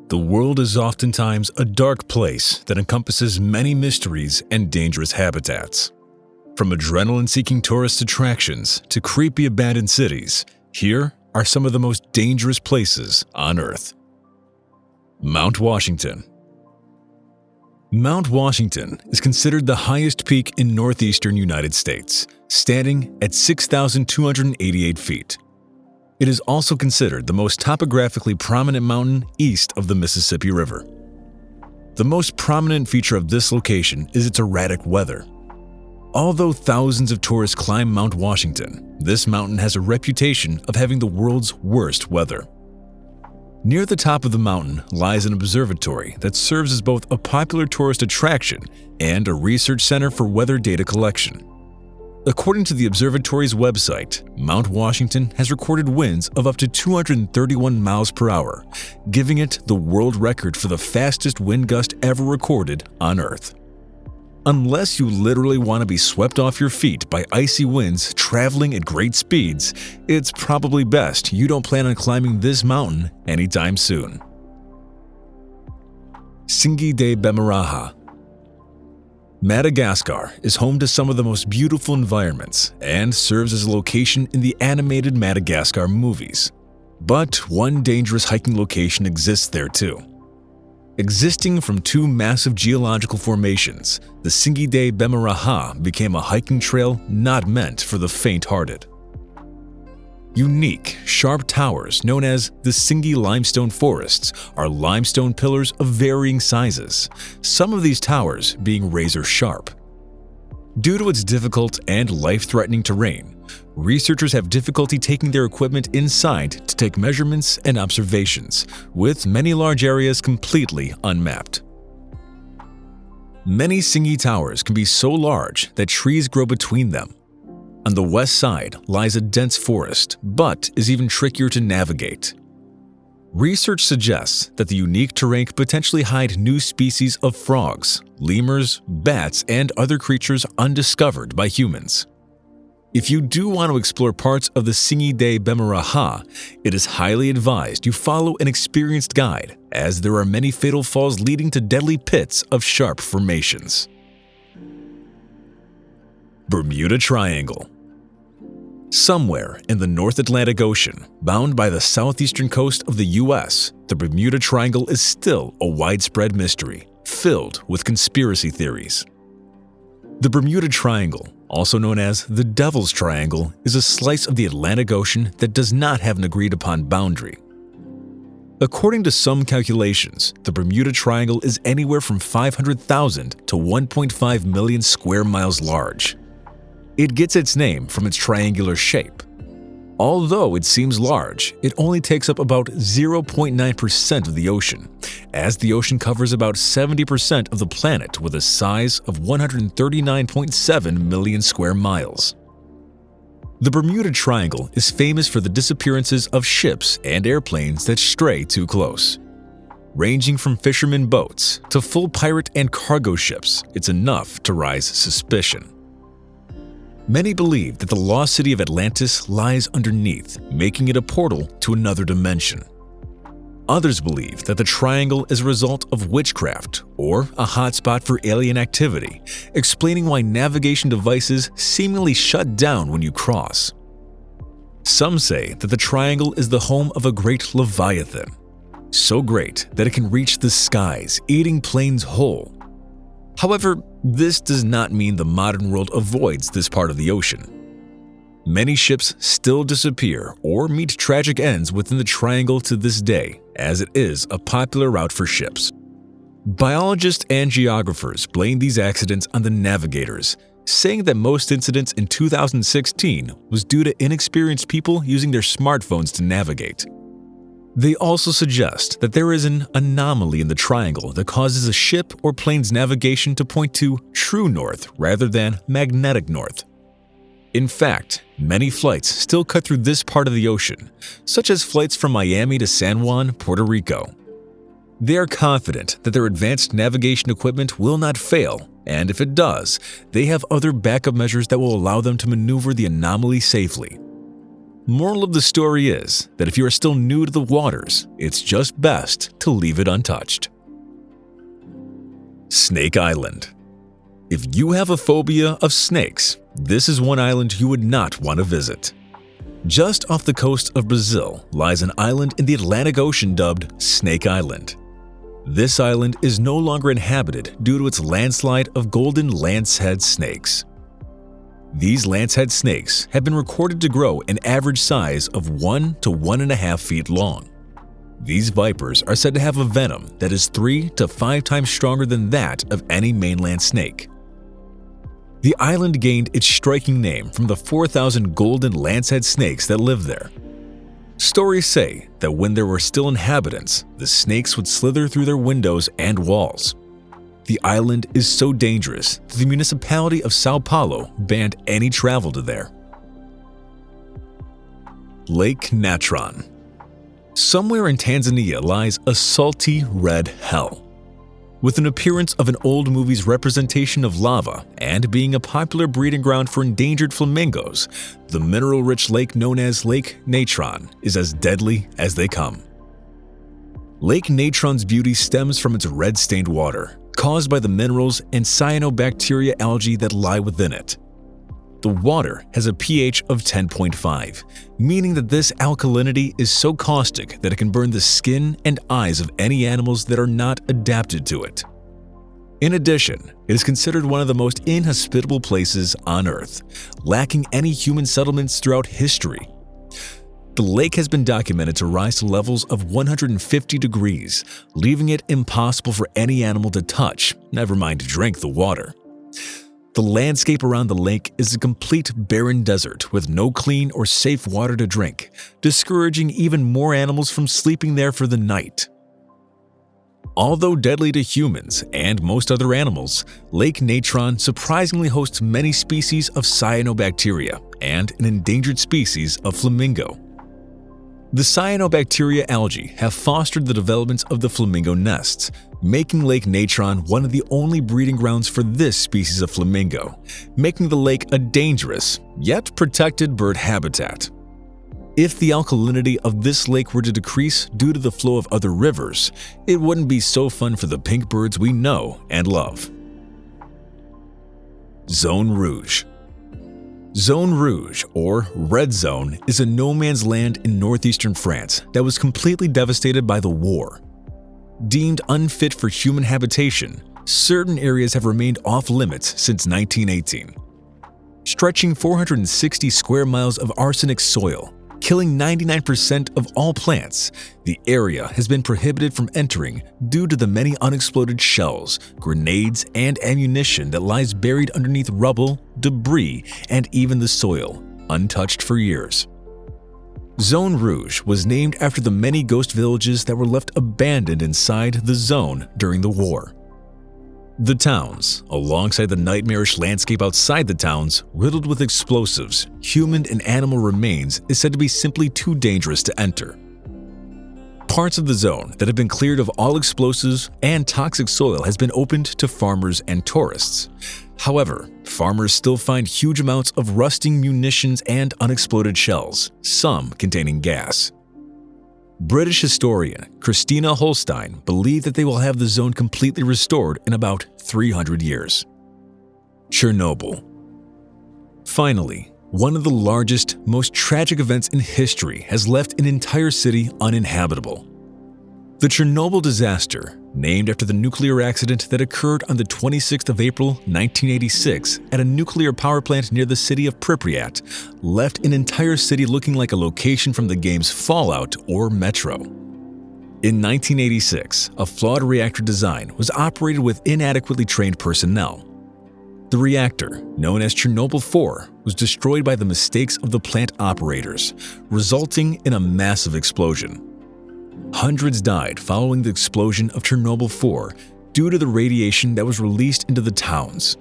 The world is oftentimes a dark place that encompasses many mysteries and dangerous habitats. From adrenaline-seeking tourist attractions to creepy abandoned cities, here are some of the most dangerous places on Earth. Mount Washington. Mount Washington is considered the highest peak in northeastern United States, standing at 6,288 feet. It is also considered the most topographically prominent mountain east of the Mississippi River. The most prominent feature of this location is its erratic weather. Although thousands of tourists climb Mount Washington, this mountain has a reputation of having the world's worst weather. Near the top of the mountain lies an observatory that serves as both a popular tourist attraction and a research center for weather data collection. According to the observatory's website, Mount Washington has recorded winds of up to 231 miles per hour, giving it the world record for the fastest wind gust ever recorded on Earth. Unless you literally want to be swept off your feet by icy winds traveling at great speeds, it's probably best you don't plan on climbing this mountain anytime soon. Singi de Bemeraja. Madagascar is home to some of the most beautiful environments and serves as a location in the animated Madagascar movies. But one dangerous hiking location exists there too. Existing from two massive geological formations, the Singi de Bemeraja became a hiking trail not meant for the faint-hearted. Unique, sharp towers known as the Singi limestone forests are limestone pillars of varying sizes, some of these towers being razor-sharp. Due to its difficult and life-threatening terrain, researchers have difficulty taking their equipment inside to take measurements and observations, with many large areas completely unmapped. Many Singi towers can be so large that trees grow between them. On the west side lies a dense forest, but is even trickier to navigate. Research suggests that the unique terrain could potentially hide new species of frogs, lemurs, bats, and other creatures undiscovered by humans. If you do want to explore parts of the Singi de Bemeraja, it is highly advised you follow an experienced guide, as there are many fatal falls leading to deadly pits of sharp formations. Bermuda Triangle. Somewhere in the North Atlantic Ocean, bound by the southeastern coast of the U.S., the Bermuda Triangle is still a widespread mystery, filled with conspiracy theories. The Bermuda Triangle, also known as the Devil's Triangle, is a slice of the Atlantic Ocean that does not have an agreed-upon boundary. According to some calculations, the Bermuda Triangle is anywhere from 500,000 to 1.5 million square miles large. It gets its name from its triangular shape. Although it seems large, it only takes up about 0.9% of the ocean, as the ocean covers about 70% of the planet with a size of 139.7 million square miles. The Bermuda Triangle is famous for the disappearances of ships and airplanes that stray too close. Ranging from fishermen boats to full pirate and cargo ships, it's enough to raise suspicion. Many believe that the lost city of Atlantis lies underneath, making it a portal to another dimension. Others believe that the triangle is a result of witchcraft or a hotspot for alien activity, explaining why navigation devices seemingly shut down when you cross. Some say that the triangle is the home of a great leviathan, so great that it can reach the skies, eating planes whole. However, this does not mean the modern world avoids this part of the ocean. Many ships still disappear or meet tragic ends within the triangle to this day, as it is a popular route for ships. Biologists and geographers blame these accidents on the navigators, saying that most incidents in 2016 was due to inexperienced people using their smartphones to navigate. They also suggest that there is an anomaly in the triangle that causes a ship or plane's navigation to point to true north rather than magnetic north. In fact, many flights still cut through this part of the ocean, such as flights from Miami to San Juan, Puerto Rico. They are confident that their advanced navigation equipment will not fail, and if it does, they have other backup measures that will allow them to maneuver the anomaly safely. Moral of the story is that if you are still new to the waters, it's just best to leave it untouched. Snake Island. If you have a phobia of snakes, this is one island you would not want to visit. Just off the coast of Brazil lies an island in the Atlantic Ocean dubbed Snake Island. This island is no longer inhabited due to its landslide of golden lancehead snakes. These lancehead snakes have been recorded to grow an average size of 1 to 1.5 feet long. These vipers are said to have a venom that is 3 to 5 times stronger than that of any mainland snake. The island gained its striking name from the 4,000 golden lancehead snakes that live there. Stories say that when there were still inhabitants, the snakes would slither through their windows and walls. The island is so dangerous that the municipality of Sao Paulo banned any travel to there. Lake Natron. Somewhere in Tanzania lies a salty red hell. With an appearance of an old movie's representation of lava and being a popular breeding ground for endangered flamingos, the mineral-rich lake known as Lake Natron is as deadly as they come. Lake Natron's beauty stems from its red-stained water, caused by the minerals and cyanobacteria algae that lie within it. The water has a pH of 10.5, meaning that this alkalinity is so caustic that it can burn the skin and eyes of any animals that are not adapted to it. In addition, it is considered one of the most inhospitable places on Earth, lacking any human settlements throughout history. The lake has been documented to rise to levels of 150 degrees, leaving it impossible for any animal to touch, never mind to drink the water. The landscape around the lake is a complete barren desert with no clean or safe water to drink, discouraging even more animals from sleeping there for the night. Although deadly to humans and most other animals, Lake Natron surprisingly hosts many species of cyanobacteria and an endangered species of flamingo. The cyanobacteria algae have fostered the development of the flamingo nests, making Lake Natron one of the only breeding grounds for this species of flamingo, making the lake a dangerous, yet protected bird habitat. If the alkalinity of this lake were to decrease due to the flow of other rivers, it wouldn't be so fun for the pink birds we know and love. Zone Rouge. Zone Rouge, or Red Zone, is a no-man's land in northeastern France that was completely devastated by the war. Deemed unfit for human habitation, certain areas have remained off-limits since 1918. Stretching 460 square miles of arsenic soil, killing 99% of all plants, the area has been prohibited from entering due to the many unexploded shells, grenades, and ammunition that lies buried underneath rubble, debris, and even the soil, untouched for years. Zone Rouge was named after the many ghost villages that were left abandoned inside the zone during the war. The towns, alongside the nightmarish landscape outside the towns, riddled with explosives, human and animal remains, is said to be simply too dangerous to enter. Parts of the zone that have been cleared of all explosives and toxic soil has been opened to farmers and tourists. However, farmers still find huge amounts of rusting munitions and unexploded shells, some containing gas. British historian Christina Holstein believed that they will have the zone completely restored in about 300 years. Chernobyl. Finally, one of the largest, most tragic events in history has left an entire city uninhabitable. The Chernobyl disaster, named after the nuclear accident that occurred on the 26th of April 1986 at a nuclear power plant near the city of Pripyat, left an entire city looking like a location from the games Fallout or Metro. In 1986, a flawed reactor design was operated with inadequately trained personnel. The reactor, known as Chernobyl 4, was destroyed by the mistakes of the plant operators, resulting in a massive explosion. Hundreds died following the explosion of Chernobyl 4 due to the radiation that was released into the towns.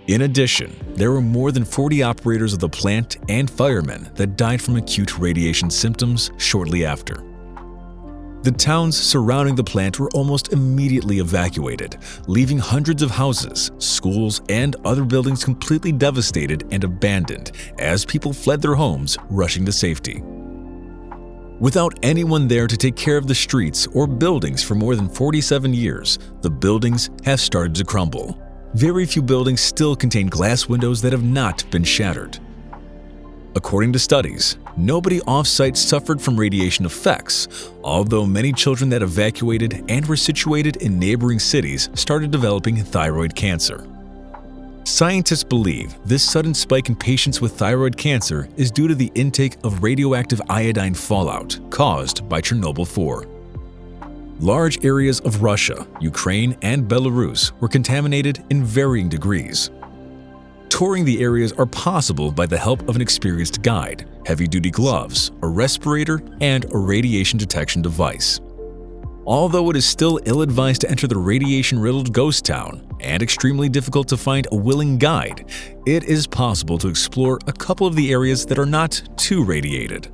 In addition, there were more than 40 operators of the plant and firemen that died from acute radiation symptoms shortly after. The towns surrounding the plant were almost immediately evacuated, leaving hundreds of houses, schools, and other buildings completely devastated and abandoned as people fled their homes, rushing to safety. Without anyone there to take care of the streets or buildings for more than 47 years, the buildings have started to crumble. Very few buildings still contain glass windows that have not been shattered. According to studies, nobody off-site suffered from radiation effects, although many children that evacuated and were situated in neighboring cities started developing thyroid cancer. Scientists believe this sudden spike in patients with thyroid cancer is due to the intake of radioactive iodine fallout caused by Chernobyl 4. Large areas of Russia, Ukraine, and Belarus were contaminated in varying degrees. Touring the areas are possible by the help of an experienced guide, heavy-duty gloves, a respirator, and a radiation detection device. Although it is still ill-advised to enter the radiation-riddled ghost town and extremely difficult to find a willing guide, it is possible to explore a couple of the areas that are not too radiated.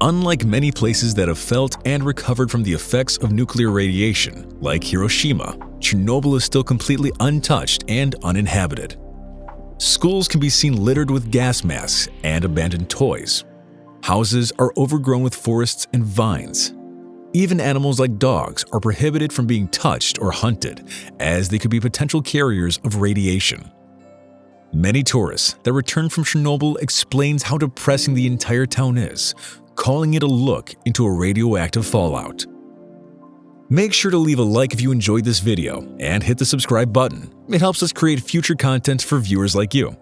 Unlike many places that have felt and recovered from the effects of nuclear radiation, like Hiroshima, Chernobyl is still completely untouched and uninhabited. Schools can be seen littered with gas masks and abandoned toys. Houses are overgrown with forests and vines. Even animals like dogs are prohibited from being touched or hunted, as they could be potential carriers of radiation. Many tourists that return from Chernobyl explains how depressing the entire town is, calling it a look into a radioactive fallout. Make sure to leave a like if you enjoyed this video and hit the subscribe button. It helps us create future content for viewers like you.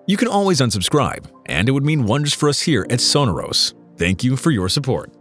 You can always unsubscribe, and it would mean wonders for us here at Sonorous. Thank you for your support.